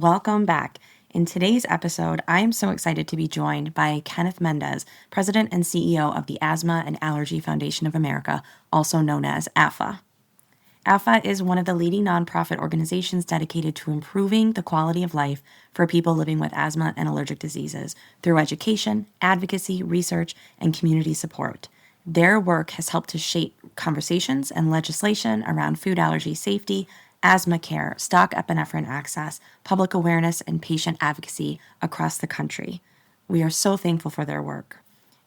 Welcome back. In today's episode, I am so excited to be joined by Kenneth Mendez, President and CEO of the Asthma and Allergy Foundation of America, also known as AAFA. AAFA is one of the leading nonprofit organizations dedicated to improving the quality of life for people living with asthma and allergic diseases through education, advocacy, research, and community support. Their work has helped to shape conversations and legislation around food allergy safety, asthma care, stock epinephrine access, public awareness, and patient advocacy across the country. We are so thankful for their work.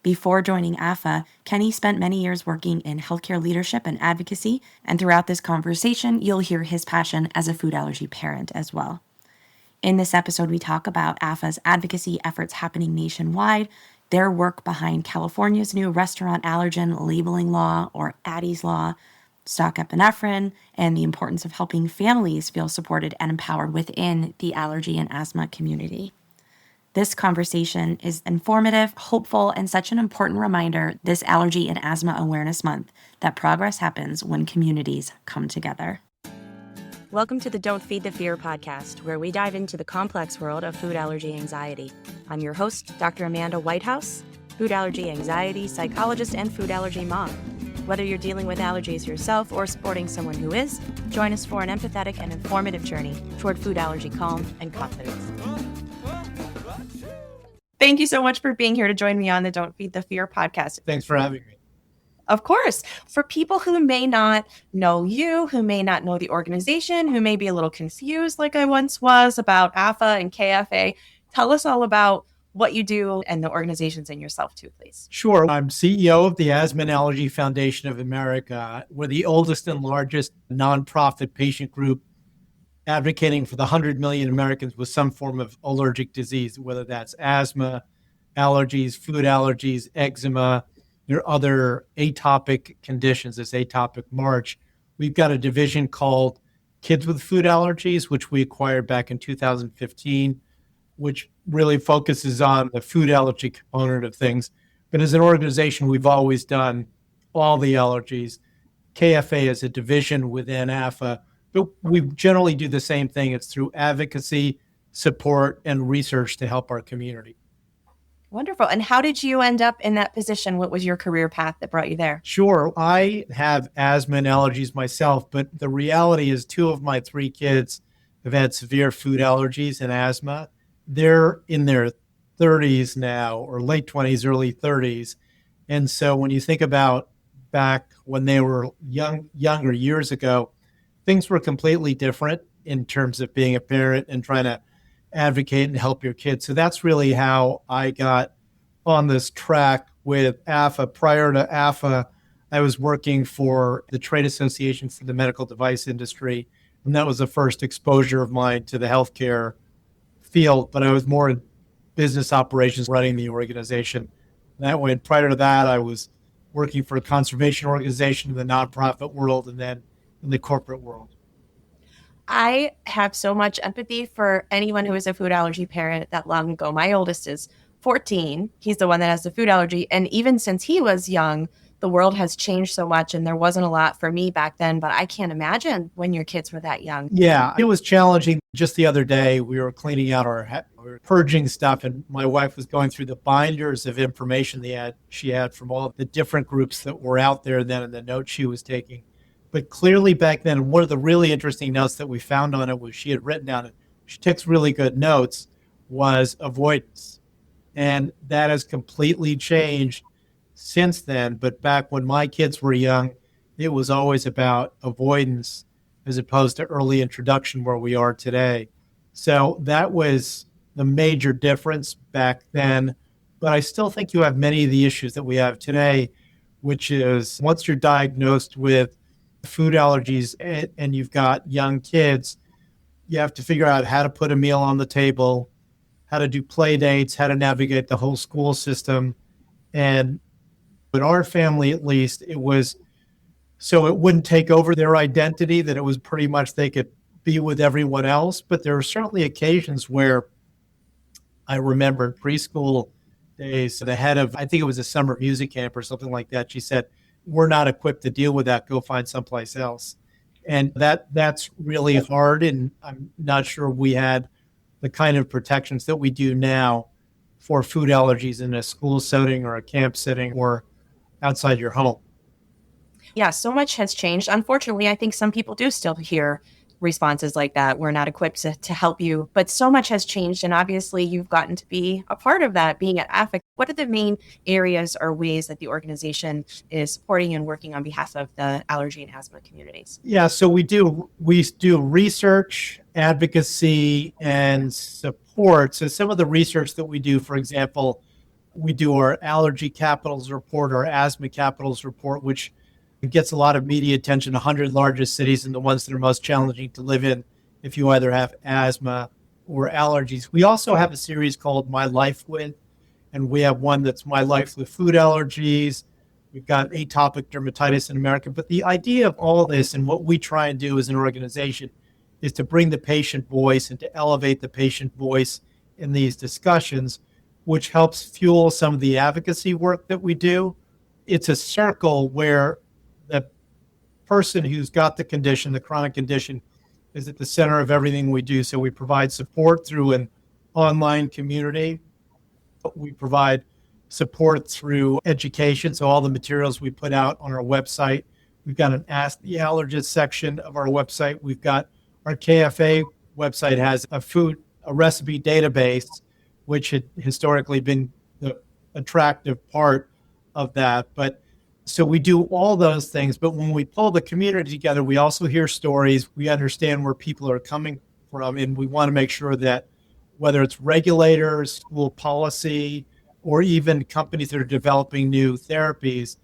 Before joining AAFA, Kenny spent many years working in healthcare leadership and advocacy, and throughout this conversation, you'll hear his passion as a food allergy parent as well. In this episode, we talk about AAFA's advocacy efforts happening nationwide, their work behind California's new restaurant allergen labeling law, or ADDY's law, stock epinephrine, and the importance of helping families feel supported and empowered within the allergy and asthma community. This conversation is informative, hopeful, and such an important reminder this Allergy and Asthma Awareness Month that progress happens when communities come together. Welcome to the Don't Feed the Fear podcast, where we dive into the complex world of food allergy anxiety. I'm your host, Dr. Amanda Whitehouse, food allergy anxiety psychologist and food allergy mom. Whether you're dealing with allergies yourself or supporting someone who is, join us for an empathetic and informative journey toward food allergy calm and confidence. Thank you so much for being here to join me on the Don't Feed the Fear podcast. Thanks for having me. Of course. For people who may not know you, who may not know the organization, who may be a little confused like I once was about AAFA and KFA, tell us all about what you do and the organizations and yourself too, please. Sure. I'm CEO of the Asthma and Allergy Foundation of America. We're the oldest and largest nonprofit patient group advocating for the 100 million Americans with some form of allergic disease, whether that's asthma, allergies, food allergies, eczema, or other atopic conditions, this atopic march. We've got a division called Kids with Food Allergies, which we acquired back in 2015, which really focuses on the food allergy component of things. But as an organization, we've always done all the allergies. KFA is a division within AAFA, but we generally do the same thing. It's through advocacy, support, and research to help our community. Wonderful. And how did you end up in that position? What was your career path that brought you there? Sure. I have asthma and allergies myself, but the reality is 2 of my 3 kids have had severe food allergies and asthma. They're in their 30s now, or late 20s, early 30s. And so when you think about back when they were younger years ago, things were completely different in terms of being a parent and trying to advocate and help your kids. So that's really how I got on this track with AAFA. Prior to AAFA, I was working for the trade association for the medical device industry, and that was the first exposure of mine to the healthcare field, but I was more in business operations running the organization. That way, prior to that, I was working for a conservation organization in the nonprofit world and then in the corporate world. I have so much empathy for anyone who is a food allergy parent that long ago. My oldest is 14. He's the one that has the food allergy. And even since he was young, the world has changed so much, and there wasn't a lot for me back then, but I can't imagine when your kids were that young. Yeah, it was challenging. Just the other day, we were cleaning out we were purging stuff, and my wife was going through the binders of information she had from all the different groups that were out there then and the notes she was taking. But clearly back then, one of the really interesting notes that we found on it was she had written down, she takes really good notes, was avoidance. And that has completely changed since then. But back when my kids were young, it was always about avoidance as opposed to early introduction where we are today. So that was the major difference back then. But I still think you have many of the issues that we have today, which is once you're diagnosed with food allergies and you've got young kids, you have to figure out how to put a meal on the table, how to do play dates, how to navigate the whole school system. And in our family, at least, it was so it wouldn't take over their identity, that it was pretty much they could be with everyone else. But there are certainly occasions where I remember in preschool days, the head of, I think it was a summer music camp or something like that, she said, "We're not equipped to deal with that. Go find someplace else." And that's really hard. And I'm not sure we had the kind of protections that we do now for food allergies in a school setting or a camp setting or outside your home. Yeah, so much has changed. Unfortunately, I think some people do still hear responses like that. We're not equipped to help you, but so much has changed. And obviously, you've gotten to be a part of that being at AAFA. What are the main areas or ways that the organization is supporting and working on behalf of the allergy and asthma communities? Yeah, so we do research, advocacy, and support. So some of the research that we do, for example, we do our allergy capitals report, our asthma capitals report, which gets a lot of media attention, 100 largest cities and the ones that are most challenging to live in if you either have asthma or allergies. We also have a series called My Life With, and we have one that's My Life with Food Allergies. We've got atopic dermatitis in America. But the idea of all this and what we try and do as an organization is to bring the patient voice and to elevate the patient voice in these discussions, which helps fuel some of the advocacy work that we do. It's a circle where the person who's got the condition, the chronic condition, is at the center of everything we do. So we provide support through an online community. We provide support through education. So all the materials we put out on our website. We've got an Ask the Allergist section of our website. We've got our KFA website has a recipe database, which had historically been the attractive part of that. But so we do all those things. But when we pull the community together, we also hear stories. We understand where people are coming from, and we want to make sure that whether it's regulators, school policy, or even companies that are developing new therapies,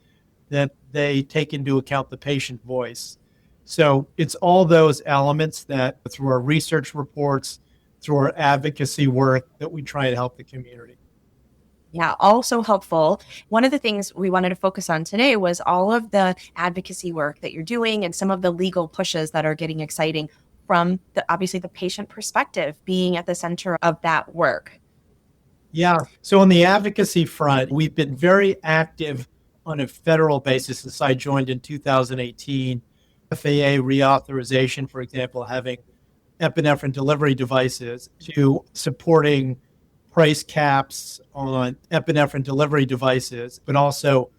that they take into account the patient voice. So it's all those elements that through our research reports, through our advocacy work, that we try to help the community. Yeah, also helpful. One of the things we wanted to focus on today was all of the advocacy work that you're doing and some of the legal pushes that are getting exciting from obviously the patient perspective being at the center of that work. Yeah. So on the advocacy front, we've been very active on a federal basis since I joined in 2018. FAA reauthorization, for example, having epinephrine delivery devices, to supporting price caps on epinephrine delivery devices, but also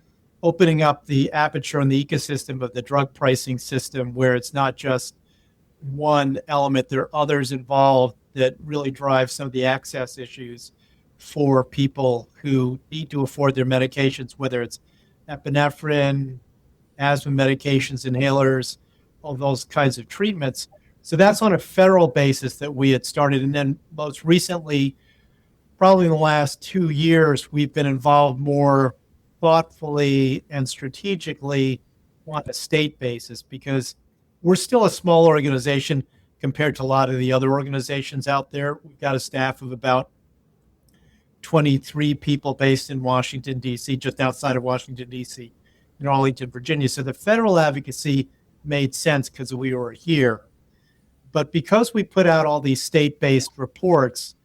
opening up the aperture and the ecosystem of the drug pricing system where it's not just one element. There are others involved that really drive some of the access issues for people who need to afford their medications, whether it's epinephrine, asthma medications, inhalers, all those kinds of treatments. So that's on a federal basis that we had started. And then most recently, probably in the last 2 years, we've been involved more thoughtfully and strategically on a state basis because we're still a small organization compared to a lot of the other organizations out there. We've got a staff of about 23 people based in Washington, D.C., just outside of Washington, D.C., in Arlington, Virginia. So the federal advocacy made sense because we were here. But because we put out all these state-based reports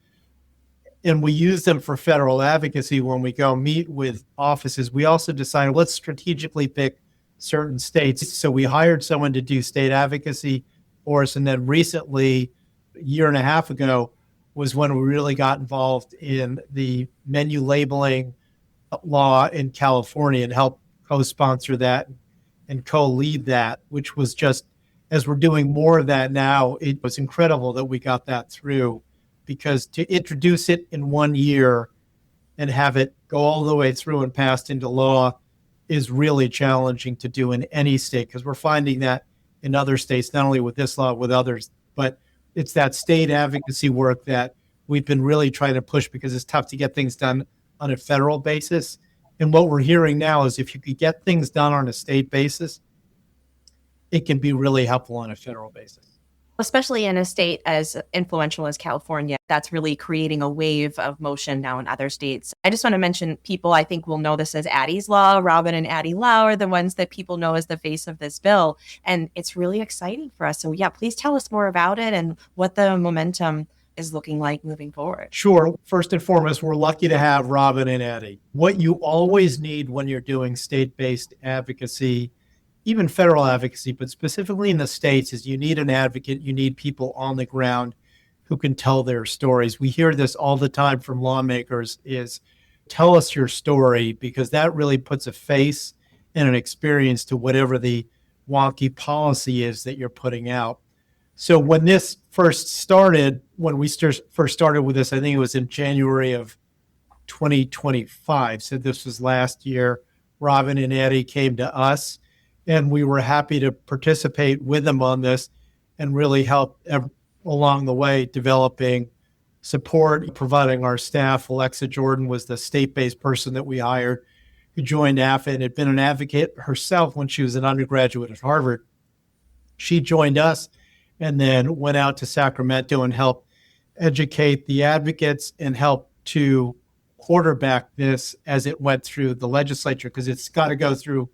and we use them for federal advocacy when we go meet with offices, we also decided let's strategically pick certain states. So we hired someone to do state advocacy for us. And then recently, a year and a half ago, was when we really got involved in the menu labeling law in California and helped co-sponsor that and co-lead that, which was just, as we're doing more of that now, it was incredible that we got that through, because to introduce it in 1 year and have it go all the way through and passed into law is really challenging to do in any state, because we're finding that in other states, not only with this law, with others, but it's that state advocacy work that we've been really trying to push because it's tough to get things done on a federal basis. And what we're hearing now is if you could get things done on a state basis, it can be really helpful on a federal basis. Especially in a state as influential as California, that's really creating a wave of motion now in other states. I just want to mention people I think will know this as Addie's Law. Robin and Addie Lau are the ones that people know as the face of this bill. And it's really exciting for us. So yeah, please tell us more about it and what the momentum is looking like moving forward. Sure. First and foremost, we're lucky to have Robin and Addie. What you always need when you're doing state-based advocacy, even federal advocacy, but specifically in the states, is you need an advocate, you need people on the ground who can tell their stories. We hear this all the time from lawmakers is tell us your story, because that really puts a face and an experience to whatever the wonky policy is that you're putting out. So when this first started, when we first started with this, I think it was in January of 2025. So this was last year. Robin and Eddie came to us, and we were happy to participate with them on this and really help along the way developing support, providing our staff. Alexa Jordan was the state-based person that we hired who joined AAFA and had been an advocate herself when she was an undergraduate at Harvard. She joined us and then went out to Sacramento and helped educate the advocates and help to quarterback this as it went through the legislature, because it's got to go through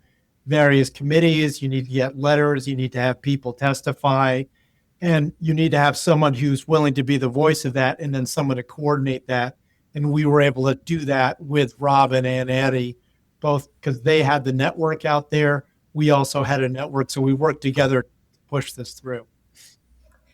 various committees. You need to get letters. You need to have people testify. And you need to have someone who's willing to be the voice of that and then someone to coordinate that. And we were able to do that with Robin and Eddie, both because they had the network out there. We also had a network. So we worked together to push this through.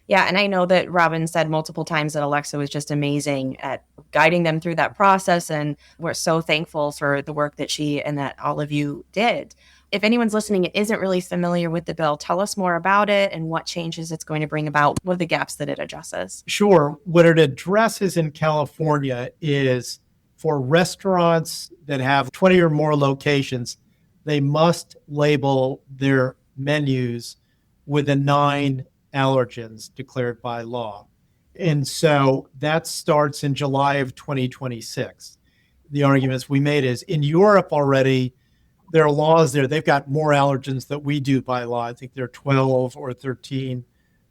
Yeah, and I know that Robin said multiple times that Alexa was just amazing at guiding them through that process, and we're so thankful for the work that she and that all of you did. If anyone's listening and isn't really familiar with the bill, tell us more about it and what changes it's going to bring about. What are the gaps that it addresses? Sure. What it addresses in California is for restaurants that have 20 or more locations, they must label their menus with the 9 allergens declared by law. And so that starts in July of 2026. The arguments we made is in Europe already, there are laws there. They've got more allergens than we do by law. I think there are 12 or 13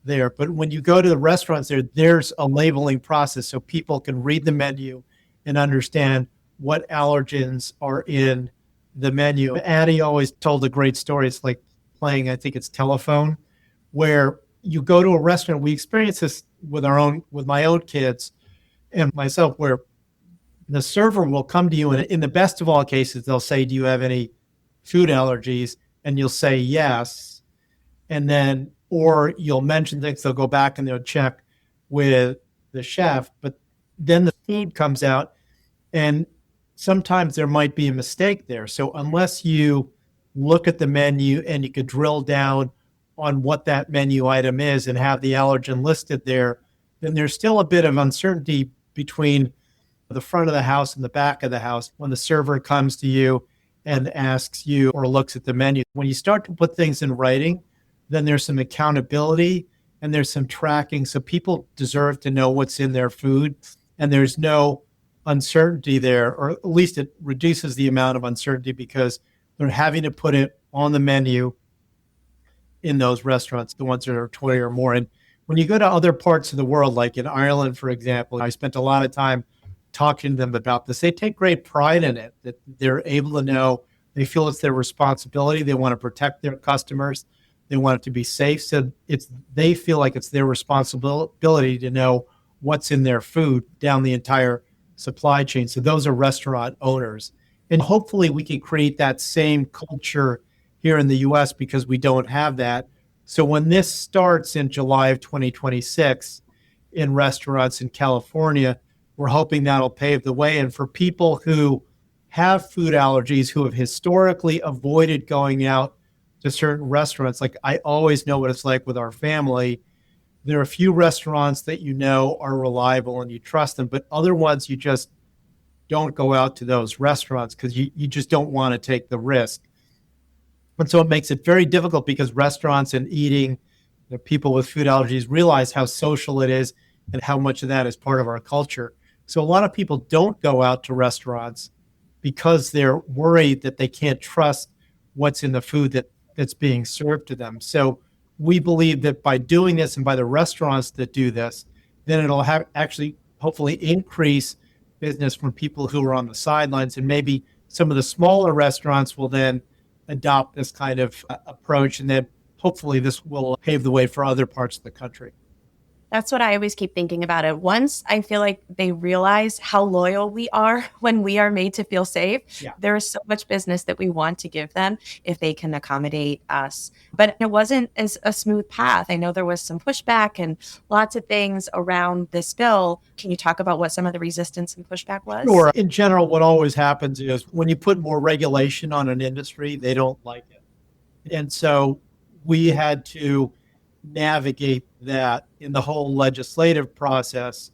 there. But when you go to the restaurants there, there's a labeling process so people can read the menu and understand what allergens are in the menu. Addie always told a great story. It's like playing, I think it's telephone, where you go to a restaurant. We experience this with my own kids and myself, where the server will come to you, and in the best of all cases, they'll say, do you have any food allergies? And you'll say yes. And then, or you'll mention things, they'll go back and they'll check with the chef, but then the food comes out, and sometimes there might be a mistake there. So unless you look at the menu and you could drill down on what that menu item is and have the allergen listed there, then there's still a bit of uncertainty between the front of the house and the back of the house when the server comes to you and asks you or looks at the menu. When you start to put things in writing, then there's some accountability and there's some tracking. So people deserve to know what's in their food, and there's no uncertainty there, or at least it reduces the amount of uncertainty because they're having to put it on the menu in those restaurants, the ones that are 20 or more. And when you go to other parts of the world, like in Ireland, for example, I spent a lot of time talking to them about this. They take great pride in it, that they're able to know, they feel it's their responsibility. They want to protect their customers. They want it to be safe. So they feel like it's their responsibility to know what's in their food down the entire supply chain. So those are restaurant owners. And hopefully we can create that same culture here in the US, because we don't have that. So when this starts in July of 2026 in restaurants in California, we're hoping that'll pave the way. And for people who have food allergies, who have historically avoided going out to certain restaurants, like I always know what it's like with our family. There are a few restaurants that you know are reliable and you trust them, but other ones you just don't go out to those restaurants because you just don't want to take the risk. And so it makes it very difficult, because restaurants and eating, people with food allergies realize how social it is and how much of that is part of our culture. So a lot of people don't go out to restaurants because they're worried that they can't trust what's in the food that's being served to them. So we believe that by doing this, and by the restaurants that do this, then it'll actually hopefully increase business from people who are on the sidelines. And maybe some of the smaller restaurants will then adopt this kind of approach, and then hopefully this will pave the way for other parts of the country. That's what I always keep thinking about it. Once I feel like they realize how loyal we are when we are made to feel safe, Yeah. there is so much business that we want to give them if they can accommodate us. But it wasn't as a smooth path. I know there was some pushback and lots of things around this bill. Can you talk about what some of the resistance and pushback was? Sure. In general, what always happens is when you put more regulation on an industry, they don't like it. And so we had to navigate that in the whole legislative process,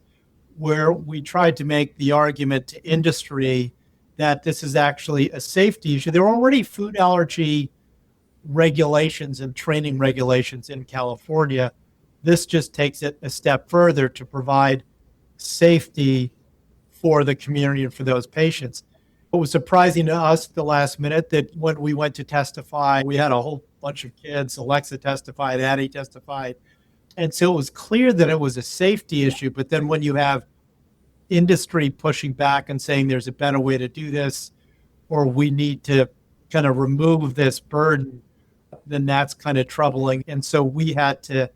where we tried to make the argument to industry that this is actually a safety issue. There are already food allergy regulations and training regulations in California. This just takes it a step further to provide safety for the community and for those patients. It was surprising to us at the last minute that when we went to testify, we had a whole bunch of kids. Alexa testified, Addie testified. And so it was clear that it was a safety issue. But then when you have industry pushing back and saying there's a better way to do this, or we need to kind of remove this burden, then that's kind of troubling. And so we had to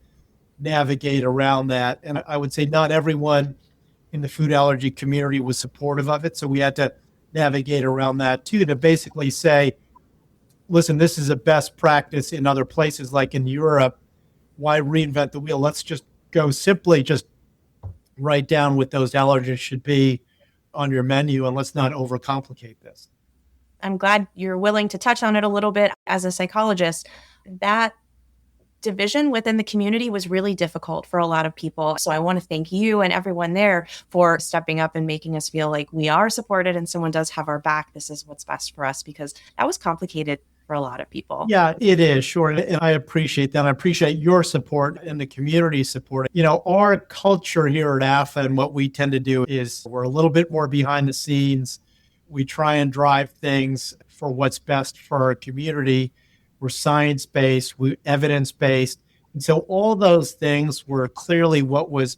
navigate around that. And I would say not everyone in the food allergy community was supportive of it. So we had to navigate around that too, to basically say, listen, this is a best practice in other places like in Europe. Why reinvent the wheel? Let's just go simply just write down what those allergens should be on your menu, and let's not overcomplicate this. I'm glad you're willing to touch on it a little bit. As a psychologist, that division within the community was really difficult for a lot of people. So I want to thank you and everyone there for stepping up and making us feel like we are supported and someone does have our back. This is what's best for us, because that was complicated for a lot of people. Yeah, it is, sure. And I appreciate that. I appreciate your support and the community support. You know, our culture here at AAFA and what we tend to do is we're a little bit more behind the scenes. We try and drive things for what's best for our community. We're science-based, we're evidence-based. And so all those things were clearly what was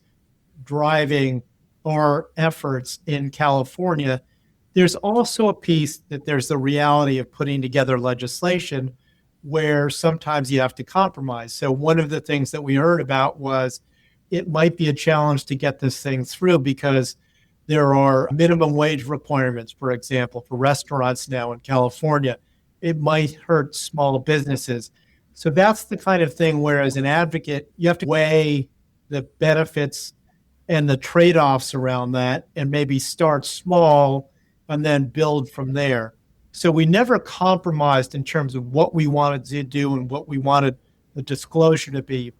driving our efforts in California. There's also a piece that there's the reality of putting together legislation where sometimes you have to compromise. So one of the things that we heard about was it might be a challenge to get this thing through because there are minimum wage requirements, for example, for restaurants now in California. It might hurt small businesses. So that's the kind of thing where as an advocate, you have to weigh the benefits and the trade-offs around that and maybe start small and then build from there. So we never compromised in terms of what we wanted to do and what we wanted the disclosure to be.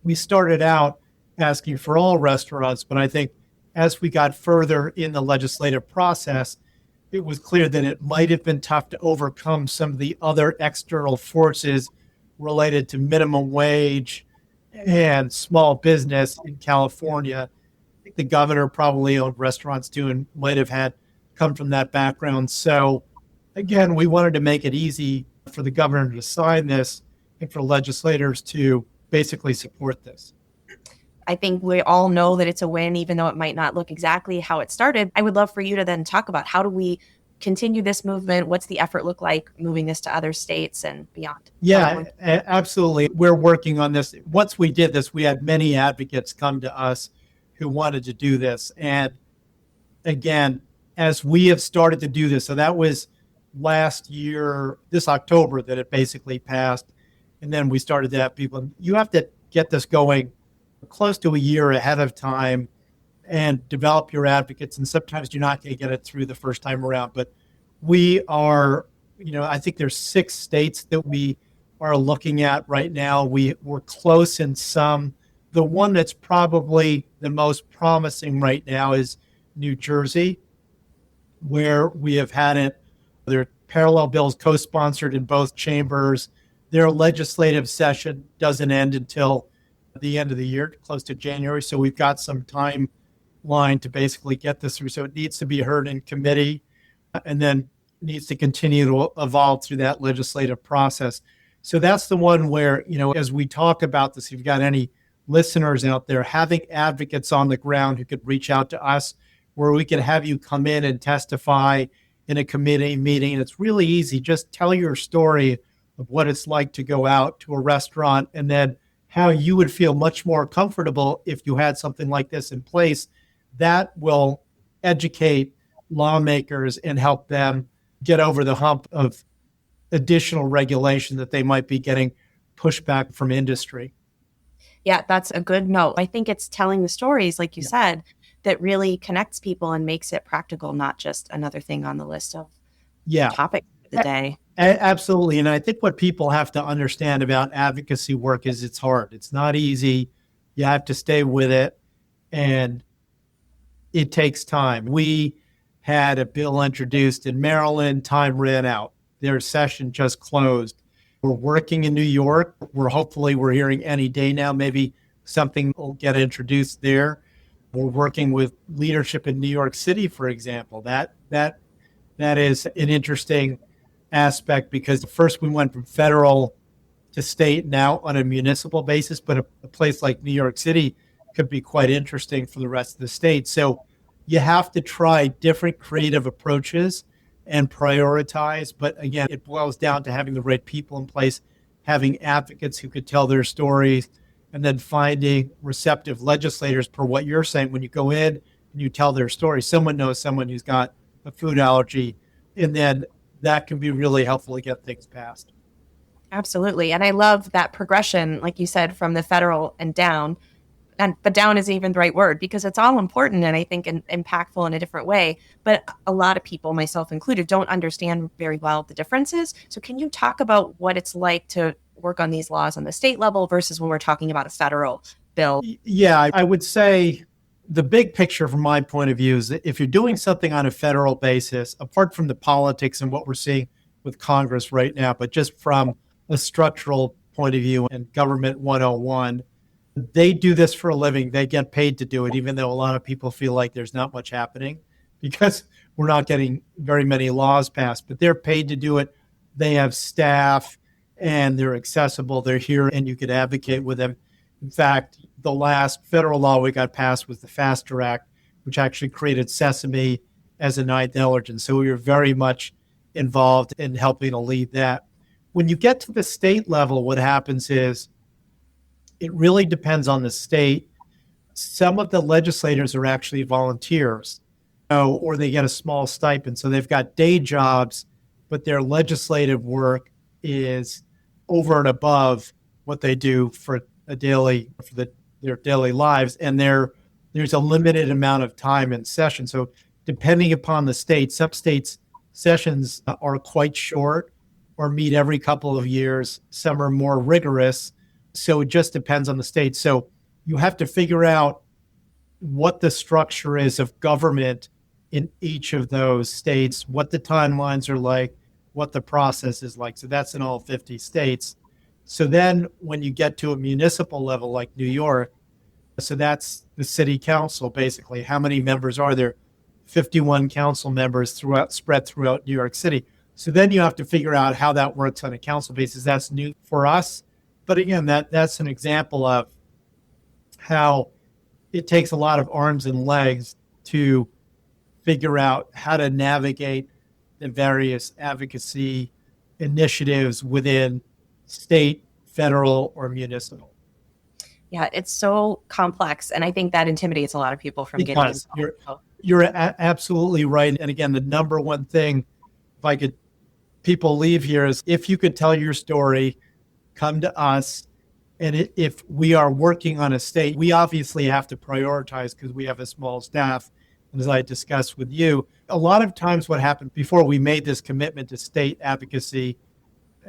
We started out asking for all restaurants, but I think as we got further in the legislative process, it was clear that it might have been tough to overcome some of the other external forces related to minimum wage and small business in California. I think the governor probably owned restaurants too and might have had come from that background. So again, we wanted to make it easy for the governor to sign this and for legislators to basically support this. I think we all know that it's a win, even though it might not look exactly how it started. I would love for you to then talk about how do we continue this movement? What's the effort look like moving this to other states and beyond? Yeah, absolutely. We're working on this. Once we did this, we had many advocates come to us who wanted to do this. And again, as we have started to do this, so that was last year, this October that it basically passed. And then we started to have people, you have to get this going close to a year ahead of time and develop your advocates. And sometimes you're not going to get it through the first time around. But we are, I think there's 6 states that we are looking at right now. We're close in some. The one that's probably the most promising right now is New Jersey, where we have had it. There are parallel bills co-sponsored in both chambers. Their legislative session doesn't end until the end of the year, close to January. So we've got some timeline to basically get this through. So it needs to be heard in committee and then needs to continue to evolve through that legislative process. So that's the one where, as we talk about this, if you've got any listeners out there, having advocates on the ground who could reach out to us, where we can have you come in and testify in a committee meeting. It's really easy. Just tell your story of what it's like to go out to a restaurant and then how you would feel much more comfortable if you had something like this in place. That will educate lawmakers and help them get over the hump of additional regulation that they might be getting pushback from industry. Yeah, that's a good note. I think it's telling the stories, like you said, that really connects people and makes it practical, not just another thing on the list of topics of the day. Absolutely. And I think what people have to understand about advocacy work is it's hard. It's not easy. You have to stay with it, and it takes time. We had a bill introduced in Maryland. Time ran out. Their session just closed. We're working in New York. We're hearing any day now. Maybe something will get introduced there. We're working with leadership in New York City, for example. That is an interesting aspect, because first we went from federal to state, now on a municipal basis, but a place like New York City could be quite interesting for the rest of the state. So you have to try different creative approaches and prioritize. But again, it boils down to having the right people in place, having advocates who could tell their stories, and then finding receptive legislators per what you're saying. When you go in and you tell their story, someone knows someone who's got a food allergy, and then that can be really helpful to get things passed. Absolutely. And I love that progression, like you said, from the federal and down. But down isn't even the right word, because it's all important and I think impactful in a different way. But a lot of people, myself included, don't understand very well the differences. So can you talk about what it's like to work on these laws on the state level versus when we're talking about a federal bill? Yeah, I would say the big picture from my point of view is that if you're doing something on a federal basis, apart from the politics and what we're seeing with Congress right now, but just from a structural point of view and government 101, they do this for a living. They get paid to do it, even though a lot of people feel like there's not much happening because we're not getting very many laws passed, but they're paid to do it. They have staff and they're accessible. They're here and you could advocate with them. In fact, the last federal law we got passed was the FASTER Act, which actually created sesame as a ninth allergen. So we were very much involved in helping to lead that. When you get to the state level, what happens is it really depends on the state. Some of the legislators are actually volunteers, or they get a small stipend. So they've got day jobs, but their legislative work is over and above what they do for their daily lives. And there's a limited amount of time in session. So depending upon the state, some states' sessions are quite short or meet every couple of years. Some are more rigorous. So it just depends on the state. So you have to figure out what the structure is of government in each of those states, what the timelines are like, what the process is like. So that's in all 50 states. So then when you get to a municipal level like New York, so that's the city council, basically. How many members are there? 51 council members spread throughout New York City. So then you have to figure out how that works on a council basis. That's new for us. But again, that's an example of how it takes a lot of arms and legs to figure out how to navigate the various advocacy initiatives within state, federal, or municipal. Yeah, it's so complex. And I think that intimidates a lot of people from getting involved. You're absolutely right. And again, the number one thing, people leave here, is if you could tell your story, come to us. And if we are working on a state, we obviously have to prioritize because we have a small staff. And as I discussed with you, a lot of times what happened before we made this commitment to state advocacy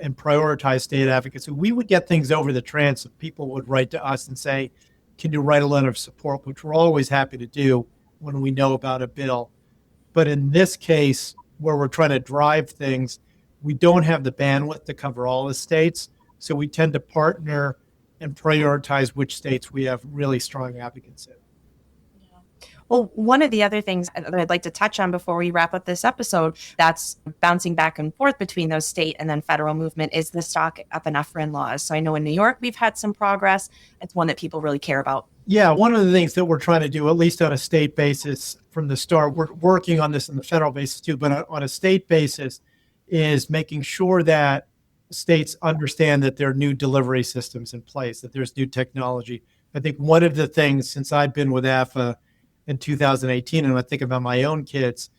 and prioritize state advocacy, we would get things over the transom. People would write to us and say, can you write a letter of support, which we're always happy to do when we know about a bill. But in this case, where we're trying to drive things, we don't have the bandwidth to cover all the states. So we tend to partner and prioritize which states we have really strong advocates in. Well, one of the other things that I'd like to touch on before we wrap up this episode that's bouncing back and forth between those state and then federal movement is the stock epinephrine laws. So I know in New York, we've had some progress. It's one that people really care about. Yeah, one of the things that we're trying to do, at least on a state basis from the start, we're working on this on the federal basis too, but on a state basis, is making sure that states understand that there are new delivery systems in place, that there's new technology. I think one of the things since I've been with AAFA in 2018, and I think about my own kids,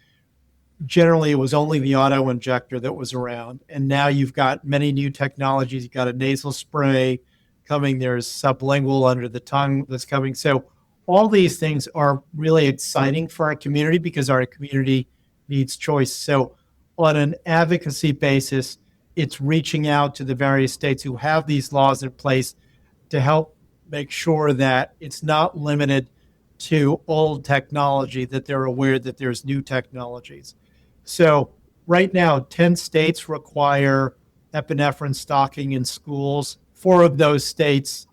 generally it was only the auto injector that was around. And now you've got many new technologies. You've got a nasal spray coming. There's sublingual under the tongue that's coming. So all these things are really exciting for our community because our community needs choice. So on an advocacy basis, it's reaching out to the various states who have these laws in place to help make sure that it's not limited to old technology, that they're aware that there's new technologies. So right now, 10 states require epinephrine stocking in schools. Four of those states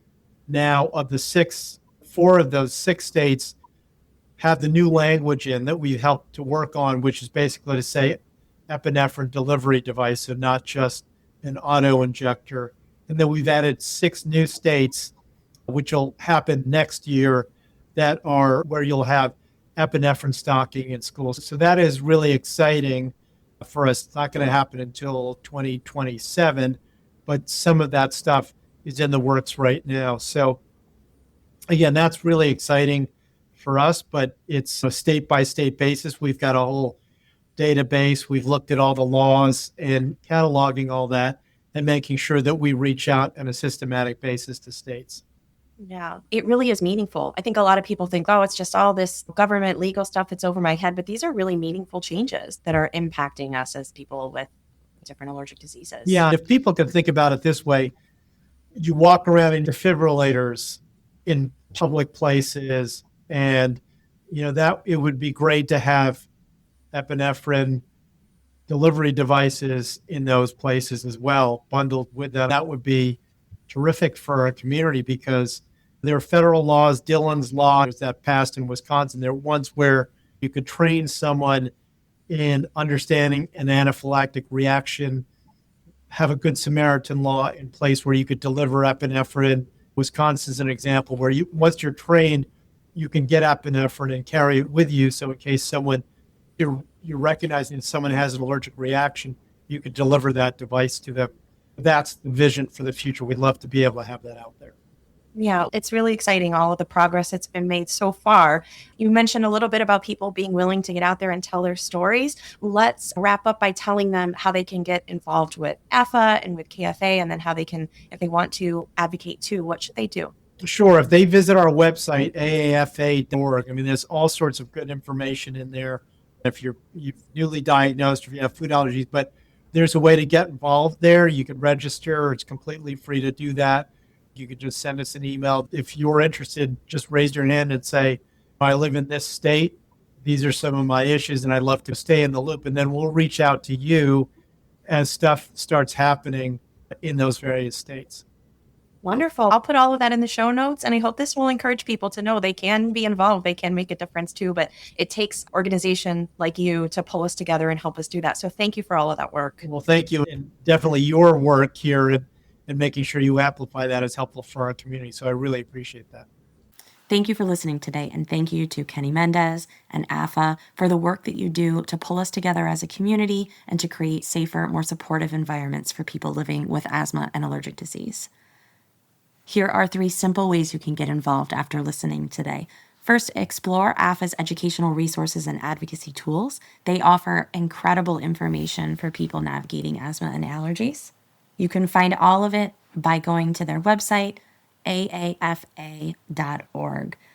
now, of the six, four of those 6 states have the new language in that we helped to work on, which is basically to say epinephrine delivery device and not just an auto injector. And then we've added 6 new states, which will happen next year, that are where you'll have epinephrine stocking in schools. So that is really exciting for us. It's not going to happen until 2027, but some of that stuff is in the works right now. So again, that's really exciting for us, but it's a state by state basis. We've got a whole database. We've looked at all the laws and cataloging all that and making sure that we reach out on a systematic basis to states. Yeah, it really is meaningful. I think a lot of people think, oh, it's just all this government legal stuff that's over my head, but these are really meaningful changes that are impacting us as people with different allergic diseases. Yeah, if people can think about it this way, you walk around in defibrillators in public places, and that it would be great to have epinephrine delivery devices in those places as well, bundled with them. That would be terrific for our community because there are federal laws, Dillon's law that passed in Wisconsin. There are ones where you could train someone in understanding an anaphylactic reaction, have a Good Samaritan law in place where you could deliver epinephrine. Wisconsin's an example where once you're trained, you can get epinephrine and carry it with you. So in case you're recognizing someone has an allergic reaction, you could deliver that device to them. That's the vision for the future. We'd love to be able to have that out there. Yeah, it's really exciting, all of the progress that's been made so far. You mentioned a little bit about people being willing to get out there and tell their stories. Let's wrap up by telling them how they can get involved with AAFA and with KFA, and then how they can, if they want to advocate too, what should they do? Sure. If they visit our website, AAFA.org, there's all sorts of good information in there. If you've newly diagnosed, or if you have food allergies, but there's a way to get involved there. You can register. It's completely free to do that. You could just send us an email. If you're interested, just raise your hand and say, I live in this state. These are some of my issues, and I'd love to stay in the loop. And then we'll reach out to you as stuff starts happening in those various states. Wonderful. I'll put all of that in the show notes, and I hope this will encourage people to know they can be involved. They can make a difference too, but it takes organization like you to pull us together and help us do that. So thank you for all of that work. Well, thank you. And definitely your work here and making sure you amplify that is helpful for our community. So I really appreciate that. Thank you for listening today, and thank you to Kenny Mendez and AAFA for the work that you do to pull us together as a community and to create safer, more supportive environments for people living with asthma and allergic disease. Here are 3 simple ways you can get involved after listening today. First, explore AAFA's educational resources and advocacy tools. They offer incredible information for people navigating asthma and allergies. You can find all of it by going to their website, AAFA.org.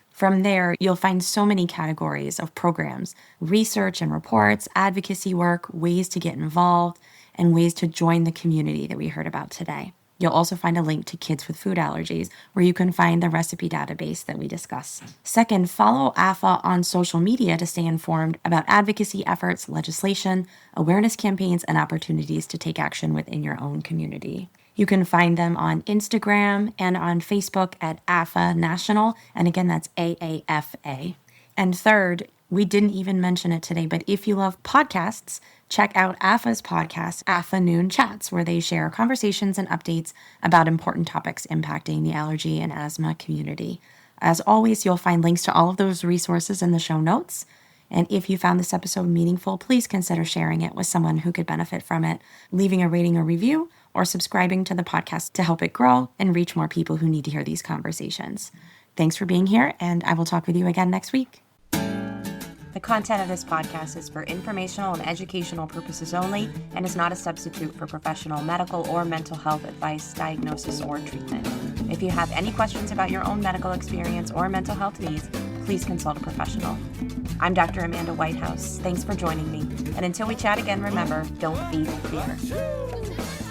From there, you'll find so many categories of programs, research and reports, advocacy work, ways to get involved, and ways to join the community that we heard about today. You'll also find a link to Kids with Food Allergies, where you can find the recipe database that we discuss. Second, follow AAFA on social media to stay informed about advocacy efforts, legislation, awareness campaigns, and opportunities to take action within your own community. You can find them on Instagram and on Facebook at AAFA National, and again, that's AAFA. And third, we didn't even mention it today, but if you love podcasts, check out AAFA's podcast, AAFA Noon Chats, where they share conversations and updates about important topics impacting the allergy and asthma community. As always, you'll find links to all of those resources in the show notes. And if you found this episode meaningful, please consider sharing it with someone who could benefit from it, leaving a rating or review, or subscribing to the podcast to help it grow and reach more people who need to hear these conversations. Thanks for being here, and I will talk with you again next week. The content of this podcast is for informational and educational purposes only and is not a substitute for professional medical or mental health advice, diagnosis, or treatment. If you have any questions about your own medical experience or mental health needs, please consult a professional. I'm Dr. Amanda Whitehouse. Thanks for joining me. And until we chat again, remember, don't feed fear.